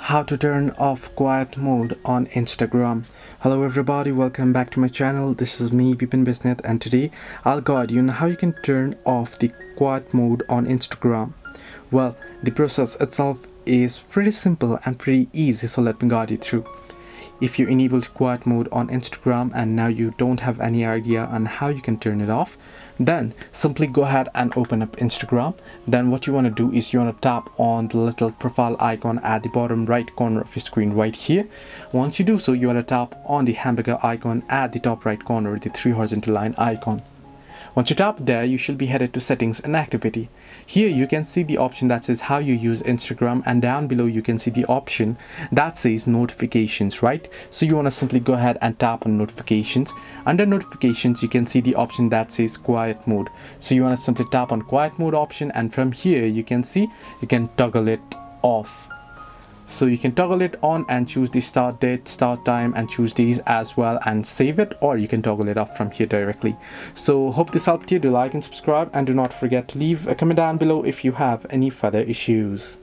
how to turn off quiet mode on Instagram. Hello everybody, welcome back to my channel. This is me, Bipin Bisnet, and today I'll guide you on how you can turn off the quiet mode on Instagram. Well, the process itself is pretty simple and pretty easy, so let me guide you through. If you enabled quiet mode on Instagram and now you don't have any idea on how you can turn it off, then simply go ahead and open up Instagram. Then what you want to do is you want to tap on the little profile icon at the bottom right corner of your screen right here. Once you do so, you want to tap on the hamburger icon at the top right corner, the three horizontal line icon. Once you tap there, you should be headed to settings and activity. Here you can see the option that says how you use Instagram, and down below you can see the option that says notifications, right? So you want to simply go ahead and tap on notifications. Under notifications you can see the option that says quiet mode. So you want to simply tap on quiet mode option, and from here you can see you can toggle it off. So you can toggle it on and choose the start date, start time, and choose these as well and save it, or you can toggle it off from here directly. So hope this helped you. Do like and subscribe, and do not forget to leave a comment down below if you have any further issues.